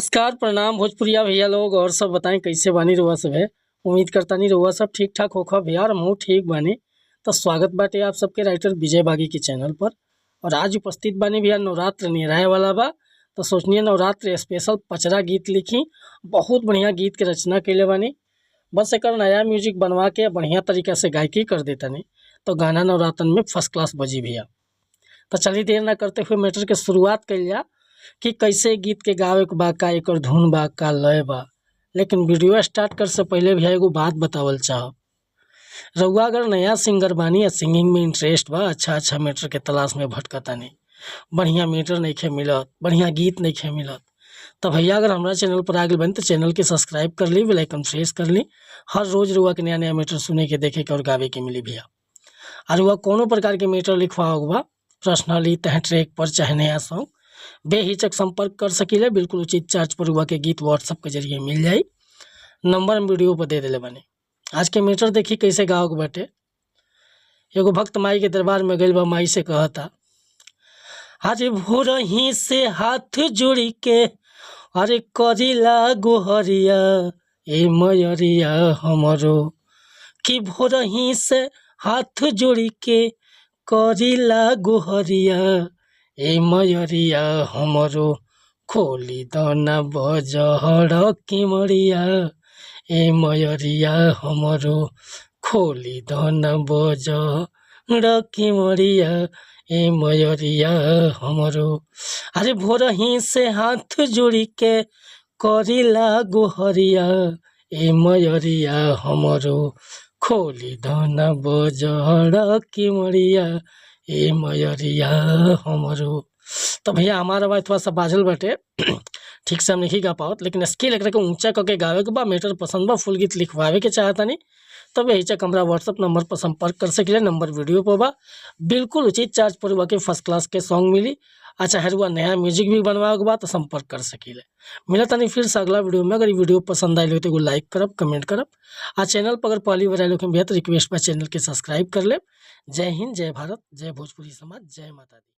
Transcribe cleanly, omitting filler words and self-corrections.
नमस्कार, प्रणाम भोजपुरिया भैया लोग और सब बताएं कैसे बानी रउआ सब है। उम्मीद करता नहीं रउआ सब ठीक ठाक होखा भैया और हमहू ठीक बानी। तो स्वागत बाटे आप सबके राइटर विजय बागी के चैनल पर। और आज उपस्थित बानी भैया नवरात्र निराय वाला बा, तो सोचनिए नवरात्र स्पेशल पचरा गीत लिखी। बहुत बढ़िया गीत के रचना कैले बानी। बस एक नया म्यूजिक बनवा के बढ़िया तरीका से गायकी कर देता नहीं तो गाना नवरात्र में फर्स्ट क्लास बजी भैया। तो चलिए देर ना करते हुए मैटर के शुरुआत कर लिया कि कैसे गीत के गावे के बा, का एकर धुन बा, का लय बा। लेकिन वीडियो स्टार्ट कर से पहले भी एगो बात बतावल चाहब। रउआ अगर नया सिंगर बानी या सिंगिंग में इंटरेस्ट बा, अच्छा मैटर के तलाश में भटकता नहीं, बढ़िया मैटर नहीं खे मिलत, बढ़िया गीत नहीं खे मिलत, तो भैया अगर हमारा चैनल पर आ गए बनी तो चैनल के सब्सक्राइब कर ली, बेल आइकन प्रेस कर ली। हर रोज रुआ के नया नया मैटर सुने के, देखे के और गावे के मिली भैया। और रुआ कोनो प्रकार के मैटर लिखवा होगा पर्सनली, चाहे ट्रैक पर, चाहे नया सॉन्ग, बेहिचक संपर्क कर सकीले। बिल्कुल उचित चार्ज पर हुआ के गीत व्हाट्सएप के जरिए मिल जाई। नंबर हम वीडियो पर दे दिले बने। आज के मैटर देखी कैसे गाँव के बाटे। एगो भक्त माई के दरबार में गइल बा, माई से कहता, अरे भोरही से हाथ जोड़ी के अरे करिला गोहरिया ए मयरिया हमरो, कि भोरही से हाथ जोड़ी के करिला गोहरिया ए मयरिया हमरो, खोली दाना बजहड़ किमरिया ए मयरिया हमरो, खोली दाना बजहड़ किमरिया ए मयरिया हमरो। अरे भोरही से हाथ जोड़ी के करिला गोहरिया ए मयरिया हमरो, खोली दाना बजहड़ किमरिया ए मयरिया हमरो। तो भैया हमारा आवाज थोड़ा सा बाझल बाटे, ठीक से हम नहीं गा पाओ, लेकिन स्केल एक ऊंचा करके गावे के बा। मैटर पसंद बा, फुल गीत लिखवावे के चाहता नहीं तो बेहिचक हमारा व्हाट्सअप नंबर पर संपर्क कर सकिले। नंबर वीडियो पर बा। बिल्कुल उचित चार्ज पर हुआ के फर्स्ट क्लास के सॉन्ग मिली। अच्छा है, हुआ नया म्यूजिक भी बनवा के बा तो संपर्क कर सकीले। मिला तनी फिर से अगला वीडियो में। अगर ये वीडियो पसंद आई हो तो लाइक करब, कमेंट करब। आ चैनल पर अगर पहली बार आए भैया तो रिक्वेस्ट बा चैनल के सब्सक्राइब कर ले। जय हिंद, जय भारत, जय भोजपुरी समाज, जय माता दी।